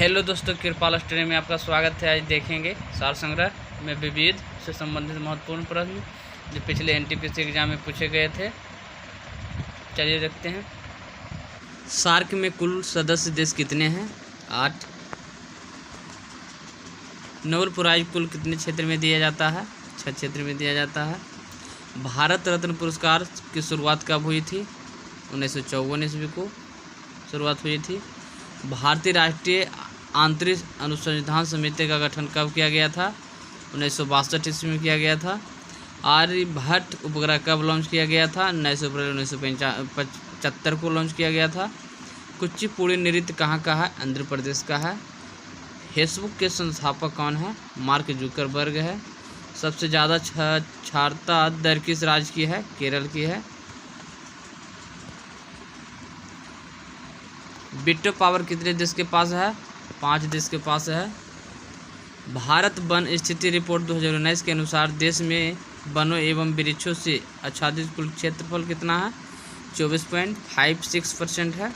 Hello दोस्तों, कृपाल study में आपका स्वागत है। आज देखेंगे सार संग्रह में विविध से संबंधित महत्वपूर्ण प्रश्न जो पिछले एनटीपीसी एग्जाम में पूछे गए थे। चलिए देखते हैं। सार्क में कुल सदस्य देश कितने हैं? 8। नोबेल प्राइज कुल कितने क्षेत्र में दिया जाता है? 6 क्षेत्र में दिया जाता है। भारत रत्न पुरस्कार की शुरुआत कब हुई थी? 1954 ईस्वी को शुरुआत हुई थी। भारतीय राष्ट्रीय आंतरिक अनुसंधान समिति का गठन कब किया गया था? 1962 ईस्वी में किया गया था। आर्यभट्ट उपग्रह कब लॉन्च किया गया था? 9 अप्रैल 1975 को लॉन्च किया गया था। कुचिपुड़ी नृत्य कहाँ का है? आंध्र प्रदेश का है। फेसबुक के संस्थापक कौन है? मार्क जुकरबर्ग है। सबसे ज़्यादा साक्षरता दर किस राज्य की है? केरल की है। वीटो पावर कितने देश के पास है? 5 देश के पास है। भारत वन स्थिति रिपोर्ट 2019 के अनुसार देश में वनों एवं वृक्षों से आच्छादित कुल क्षेत्रफल कितना है? 24.56% है।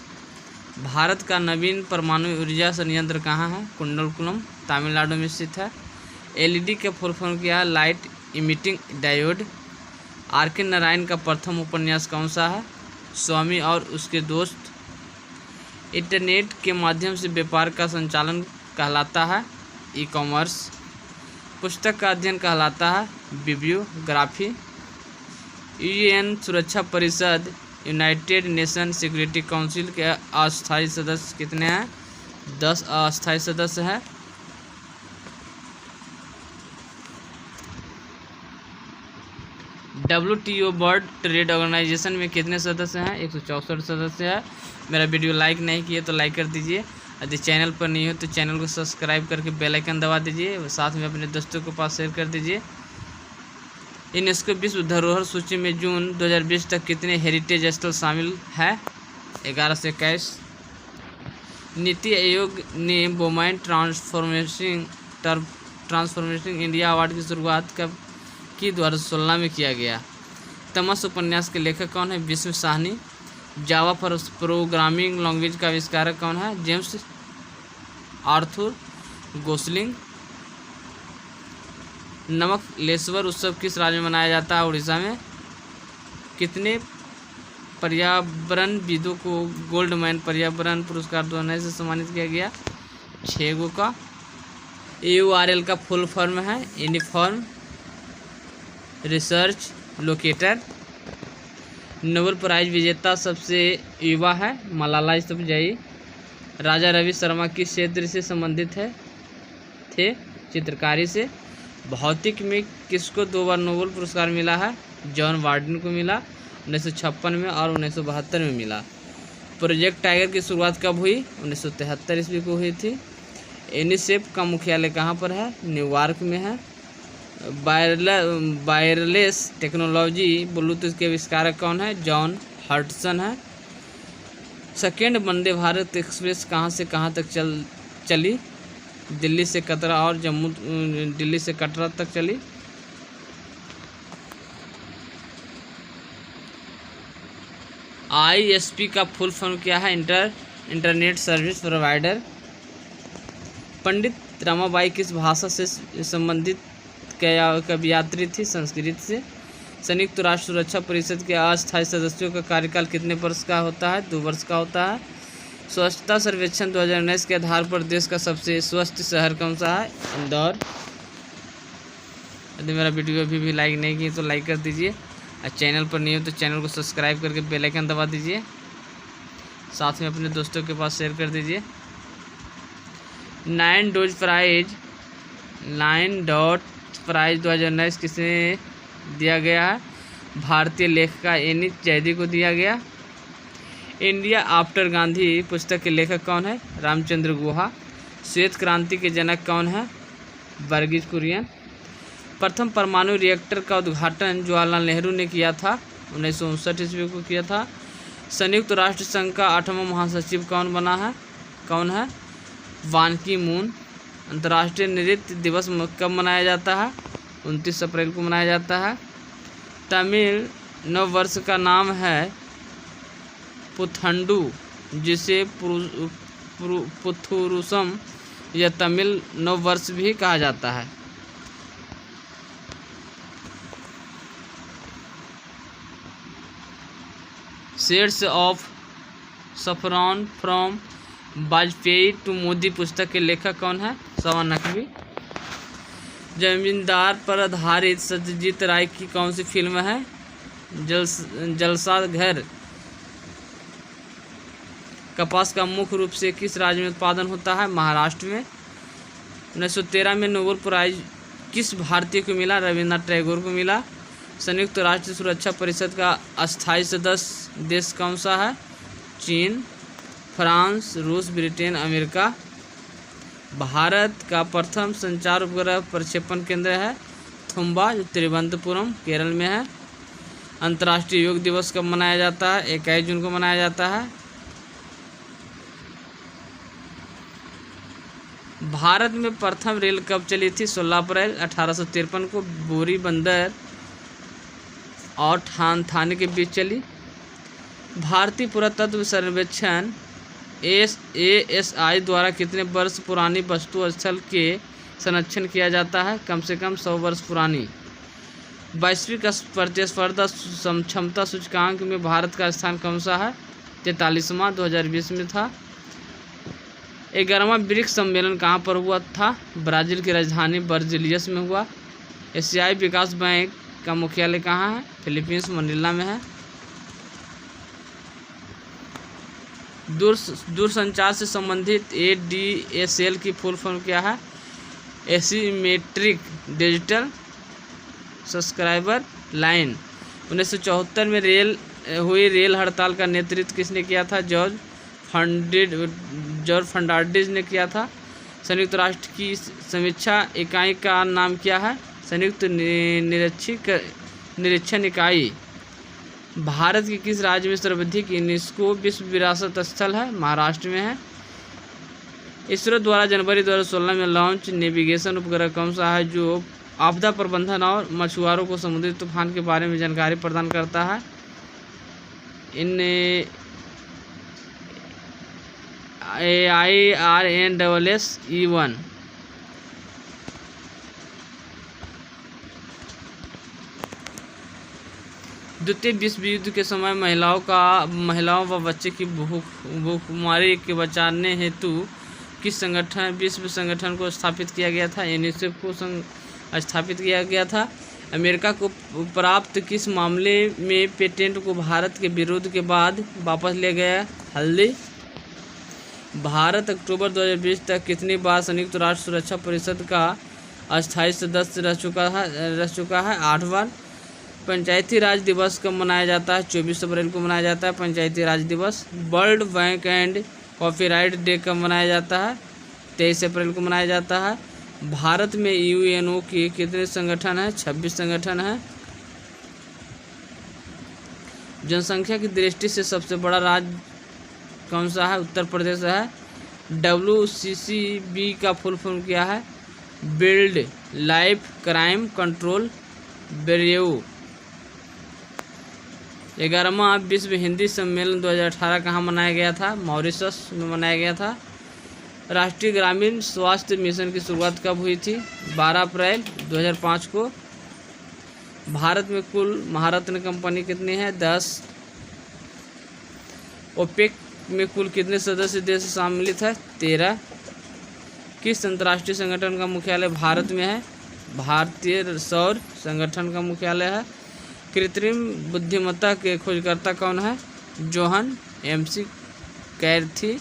भारत का नवीन परमाणु ऊर्जा संयंत्र कहाँ है? कुंडलकुलम, तमिलनाडु में स्थित है। एलईडी के फुल फॉर्म क्या है? Light emitting diode. RK. Narayan का प्रथम उपन्यास कौन सा है? स्वामी और उसके दोस्त। इंटरनेट के माध्यम से व्यापार का संचालन कहलाता है ई कॉमर्स। पुस्तक का अध्ययन कहलाता है बिब्लियोग्राफी। यूएन सुरक्षा परिषद यूनाइटेड नेशन सिक्योरिटी काउंसिल के अस्थायी सदस्य कितने हैं? 10 अस्थायी सदस्य हैं। WTO वर्ल्ड ट्रेड ऑर्गेनाइजेशन में कितने सदस्य हैं? 164 सदस्य है। मेरा वीडियो लाइक नहीं किए तो लाइक कर दीजिए। यदि चैनल पर नहीं हो तो चैनल को सब्सक्राइब करके बेल आइकन दबा दीजिए और साथ में अपने दोस्तों के पास शेयर कर दीजिए। यूनेस्को विश्व धरोहर सूची में जून 2020 तक कितने हेरिटेज स्थल शामिल है? 11 से 21। नीति आयोग ने वुमेन ट्रांसफॉर्मेशन इंडिया अवार्ड की शुरुआत कब की? 2016 में किया गया। तमस उपन्यास के लेखक कौन है? Vishnu Sahni. Java programming language का आविष्कारक कौन है? James Arthur Gosling. नमकलेश्वर उत्सव किस राज्य में मनाया जाता है? उड़ीसा में। कितने पर्यावरणविदों को गोल्डमैन पर्यावरण पुरस्कार 2019 से सम्मानित किया गया? 6 का। URL का फुल फॉर्म है uniform research locator. Nobel prize विजेता सबसे युवा है मलाला यूसुफजई। राजा रवि शर्मा किस क्षेत्र से संबंधित थे? चित्रकारी से। भौतिक में किसको 2 बार नोबेल पुरस्कार मिला है? जॉन वार्डन को मिला 1956 में और 1972 में मिला। प्रोजेक्ट टाइगर की शुरुआत कब हुई? 1973 ईस्वी को हुई थी। यूनिसेफ का मुख्यालय कहाँ पर है? न्यूयॉर्क में है। वायरलेस टेक्नोलॉजी ब्लूटूथ के आविष्कारक कौन है? जॉन हडसन है। सेकेंड वंदे भारत एक्सप्रेस कहाँ से कहाँ तक चली? दिल्ली से कटरा और दिल्ली से कटरा तक चली। ISP का फुल फॉर्म क्या है? Internet service provider. Pandit Ramabai किस भाषा से संबंधित कवयित्री थी? संस्कृत से। संयुक्त राष्ट्र सुरक्षा परिषद के अस्थायी सदस्यों का कार्यकाल कितने वर्ष का होता है? 2 वर्ष का होता है। स्वच्छता सर्वेक्षण 2019 के आधार पर देश का सबसे स्वच्छ शहर कौन सा है? इंदौर। यदि मेरा वीडियो अभी भी लाइक नहीं किए तो लाइक कर दीजिए और चैनल पर नहीं हो तो चैनल को सब्सक्राइब करके बेल आइकन दबा दीजिए। साथ में अपने दोस्तों के पास शेयर कर दीजिए। 9 डॉट प्राइज 2019 किसे दिया गया है? भारतीय लेखिका एनी जैदी को दिया गया। इंडिया आफ्टर गांधी पुस्तक के लेखक कौन है? रामचंद्र गुहा। श्वेत क्रांति के जनक कौन है? वर्गीज कुरियन। प्रथम परमाणु रिएक्टर का उद्घाटन जवाहरलाल नेहरू ने किया था 1959 ईस्वी को किया था। संयुक्त राष्ट्र संघ का 8वां महासचिव कौन है? बान की मून। अंतर्राष्ट्रीय नृत्य दिवस कब मनाया जाता है? 29 अप्रैल को मनाया जाता है। तमिल नव वर्ष का नाम है पुथंडू, जिसे पुथुरुसम यह तमिल नव वर्ष भी कहा जाता है। Shades of saffron from Vajpayee to Modi पुस्तक के लेखक कौन है? सवान नकवी। जमींदार पर आधारित सत्यजीत राय की कौन सी फिल्म है? जलसा घर। कपास का मुख्य रूप से किस राज्य में उत्पादन होता है? महाराष्ट्र में। 1913 में नोबेल प्राइज किस भारतीय को मिला? रविन्द्रनाथ टैगोर को मिला। संयुक्त राष्ट्र सुरक्षा परिषद का अस्थायी सदस्य देश कौन सा है? चीन, फ्रांस, रूस, ब्रिटेन, अमेरिका। भारत का प्रथम संचार उपग्रह प्रक्षेपण केंद्र है थुम्बा, जो तिरुवनंतपुरम केरल में है। अंतर्राष्ट्रीय योग दिवस कब मनाया जाता है? 21 जून को मनाया जाता है। भारत में प्रथम रेल कब चली थी? 16 अप्रैल 1853 को बोरी बंदर और थाने के बीच चली। भारतीय पुरातत्व सर्वेक्षण ASI द्वारा कितने वर्ष पुरानी वस्तु स्थल के संरक्षण किया जाता है? कम से कम 100 वर्ष पुरानी। वैश्विक प्रतिस्पर्धा क्षमता सूचकांक में भारत का स्थान कौन सा है? 43वां, 2020 में था। 11वां ब्रिक्स सम्मेलन कहाँ पर हुआ था? ब्राज़ील की राजधानी ब्राजिलियस में हुआ। एशियाई विकास बैंक का मुख्यालय कहाँ है? फिलीपींस, मनीला में है। दूरसंचार से संबंधित ADSL की फुल फॉर्म क्या है? Asymmetric digital subscriber line. 1974 में रेल हड़ताल का नेतृत्व किसने किया था? जॉर्ज फर्नांडिस ने किया था। संयुक्त राष्ट्र की समीक्षा इकाई का नाम क्या है? संयुक्त निरीक्षण इकाई। भारत के किस राज्य में सर्वाधिक यूनेस्को विश्व विरासत स्थल है? महाराष्ट्र में है। इसरो द्वारा जनवरी 2016 में लॉन्च नेविगेशन उपग्रह कौन सा है जो आपदा प्रबंधन और मछुआरों को समुद्री तूफान के बारे में जानकारी प्रदान करता है? IRNSS-E1। द्वितीय विश्व युद्ध के समय महिलाओं व बच्चे की भूखमरी के बचाने हेतु किस विश्व संगठन को स्थापित किया गया था? यूनिसेफ को स्थापित किया गया था। अमेरिका को प्राप्त किस मामले में पेटेंट को भारत के विरोध के बाद वापस ले गया? हल्दी। भारत अक्टूबर 2020 तक कितनी बार संयुक्त राष्ट्र सुरक्षा परिषद का अस्थायी सदस्य रह चुका है? 8 बार। पंचायती राज दिवस कब मनाया जाता है? 24 अप्रैल को मनाया जाता है पंचायती राज दिवस। World bank and copyright day कब मनाया जाता है? 23 अप्रैल को मनाया जाता है। भारत में UNO के कितने संगठन हैं? 26 संगठन हैं। जनसंख्या की दृष्टि से सबसे बड़ा राज्य कौन सा है? उत्तर प्रदेश है। WCCB का फुल फॉर्म क्या है? Wild life crime control bureau. 11वां विश्व हिंदी सम्मेलन 2018 कहाँ मनाया गया था? मॉरिशस में मनाया गया था। राष्ट्रीय ग्रामीण स्वास्थ्य मिशन की शुरुआत कब हुई थी? 12 अप्रैल 2005 को। भारत में कुल महारत्न कंपनी कितनी है? 10। ओपेक में कुल कितने सदस्य देश सम्मिलित है? 13। किस अंतर्राष्ट्रीय संगठन का मुख्यालय भारत में है? भारतीय सौर संगठन का मुख्यालय है। कृत्रिम बुद्धिमत्ता के खोजकर्ता कौन है? Johan MC कैर्थी।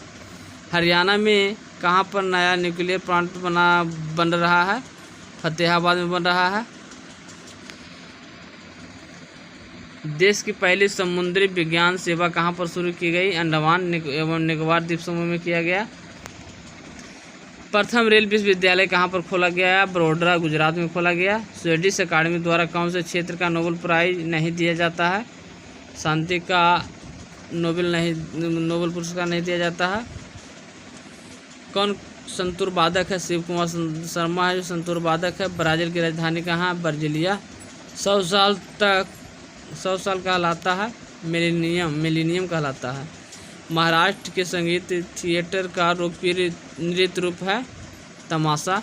हरियाणा में कहाँ पर नया न्यूक्लियर प्लांट बन रहा है? फतेहाबाद में बन रहा है। देश की पहली समुद्री विज्ञान सेवा कहाँ पर शुरू की गई? अंडमान एवं निकोबार द्वीप समूह में किया गया। प्रथम रेल विश्वविद्यालय कहाँ पर खोला गया? बड़ोदरा, गुजरात में खोला गया। स्वीडिश अकादमी द्वारा कौन से क्षेत्र का नोबेल प्राइज नहीं दिया जाता है? शांति का नोबेल पुरस्कार नहीं दिया जाता है। कौन संतूर वादक है? शिव कुमार शर्मा है जो संतूर वादक है। ब्राज़ील की राजधानी कहाँ? ब्राज़िलिया। 100 साल कहलाता है मिलेनियम कहलाता है। महाराष्ट्र के संगीत थिएटर का लोकप्रिय नृत्य रूप है तमाशा।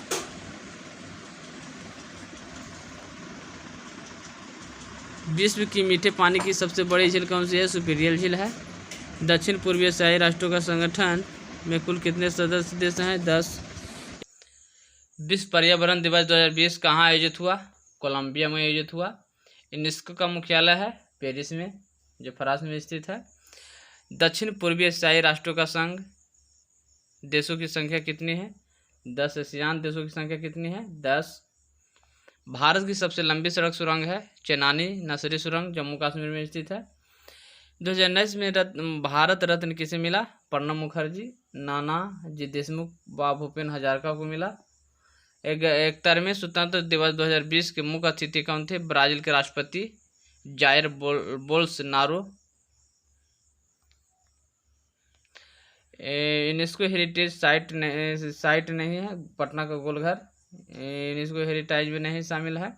विश्व की मीठे पानी की सबसे बड़ी झील कौन सी है? सुपीरियर झील है। दक्षिण पूर्वी एशियाई राष्ट्रों का संगठन में कुल कितने सदस्य देश हैं? 10। विश्व पर्यावरण दिवस 2020 कहाँ आयोजित हुआ? कोलंबिया में आयोजित हुआ। यूनेस्को का मुख्यालय है पेरिस में, जो फ्रांस में स्थित है। दक्षिण पूर्वी एशियाई राष्ट्रों का संघ देशों की संख्या कितनी है? 10। एशियान देशों की संख्या कितनी है? 10। भारत की सबसे लंबी सड़क सुरंग है चेनानी नसरी सुरंग, जम्मू कश्मीर में स्थित है। 2019 में भारत रत्न किसे मिला? प्रणब मुखर्जी, नानाजी देशमुख व भूपेन हजारिका को मिला। 71वें स्वतंत्रता दिवस 2020 के मुख्य अतिथि कौन थे? ब्राजील के राष्ट्रपति Jair Bolsonaro. UNESCO heritage site नहीं है पटना का गोलघर, यूनेस्को हेरिटेज में नहीं शामिल है।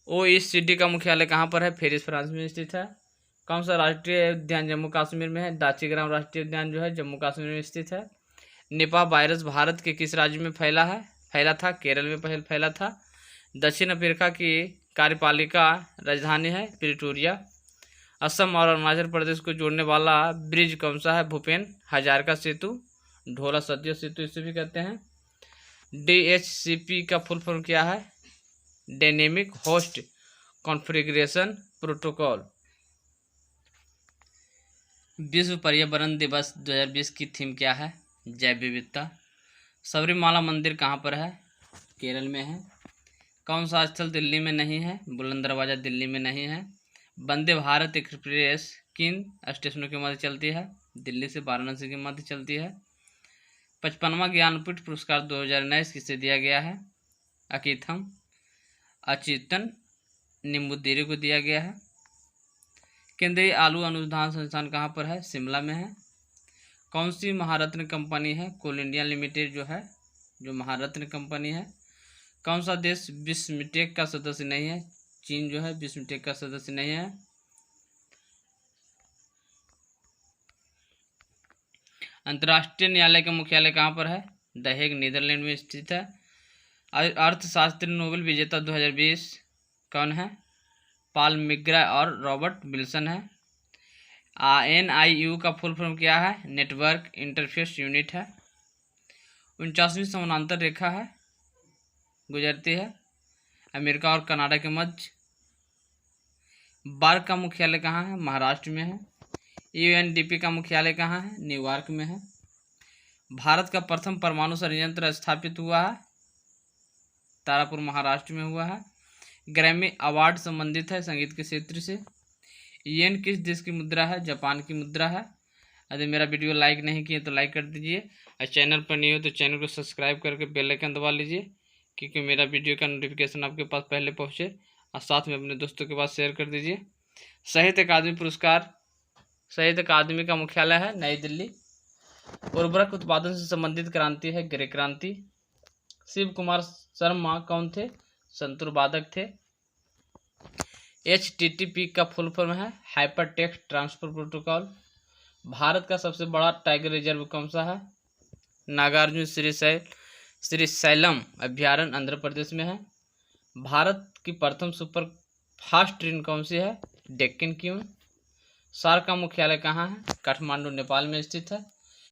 OECD का मुख्यालय कहाँ पर है? पेरिस फ्रांस में स्थित है। कौन सा राष्ट्रीय उद्यान जम्मू कश्मीर में है? दाचीग्राम राष्ट्रीय उद्यान जो है जम्मू कश्मीर में स्थित है। निपाह वायरस भारत के किस राज्य में फैला था? केरल में फैला था। दक्षिण अफ्रीका की कार्यपालिका राजधानी है प्रिटोरिया। असम और अरुणाचल प्रदेश को जोड़ने वाला ब्रिज कौन सा है? भूपेन हजारिका सेतु, ढोला सदिया सेतु इसे भी कहते हैं। DHCP का फुल फॉर्म क्या है? Dynamic host configuration protocol. विश्व पर्यावरण दिवस 2020 की थीम क्या है? जैव विविधता। सबरीमाला मंदिर कहाँ पर है? केरल में है। कौन सा स्थल दिल्ली में नहीं है? बुलंद दरवाज़ा दिल्ली में नहीं है। वंदे भारत एक्सप्रेस किन स्टेशनों के मध्य चलती है? दिल्ली से वाराणसी के मध्य चलती है। 55वां ज्ञानपीठ पुरस्कार 2019 किसे दिया गया है? अकीथम अच्युतन निम्बुदिरी को दिया गया है। केंद्रीय आलू अनुसंधान संस्थान कहाँ पर है? शिमला में है। कौन सी महारत्न कंपनी है? कोल इंडिया लिमिटेड जो है, जो महारत्न कंपनी है। कौन सा देश विस्मटेक का सदस्य नहीं है? चीन जो है विस्मटेक का सदस्य नहीं है। अंतर्राष्ट्रीय न्यायालय का मुख्यालय कहाँ पर है? द हेग नीदरलैंड में स्थित है। अर्थशास्त्री नोबेल विजेता 2020 कौन है? पॉल मिग्रा और रॉबर्ट विल्सन है। NIU का फुल फॉर्म क्या है? नेटवर्क इंटरफेस यूनिट है। 49वीं समानांतर रेखा है गुजरती है अमेरिका और कनाडा के मध्य। बार्क का मुख्यालय कहाँ है? महाराष्ट्र में है। UNDP का मुख्यालय कहाँ है? न्यूयॉर्क में है। भारत का प्रथम परमाणु संयंत्र स्थापित हुआ है तारापुर महाराष्ट्र में हुआ है। ग्रैमी अवार्ड संबंधित है संगीत के क्षेत्र से। येन किस देश की मुद्रा है? जापान की मुद्रा है। यदि मेरा वीडियो लाइक नहीं किए तो लाइक कर दीजिए और चैनल पर नहीं हो तो चैनल को सब्सक्राइब करके बेल आइकन दबा लीजिए, क्योंकि मेरा वीडियो का नोटिफिकेशन आपके पास पहले पहुँचे, और साथ में अपने दोस्तों के पास शेयर कर दीजिए। साहित्य अकादमी पुरस्कार, साहित्य अकादमी का मुख्यालय है नई दिल्ली। उर्वरक उत्पादन से संबंधित क्रांति है ग्रे क्रांति। शिव कुमार शर्मा कौन थे? संतूर वादक थे। HTTP का फुल फॉर्म है hyper text transfer protocol. Bharat का सबसे बड़ा टाइगर रिजर्व कौन सा है? नागार्जुन श्रीशैलम अभ्यारण्य आंध्र प्रदेश में है। भारत की प्रथम सुपर फास्ट ट्रेन कौन सी है? डेक्कन क्वीन। सार्क का मुख्यालय कहाँ है? काठमांडू नेपाल में स्थित है।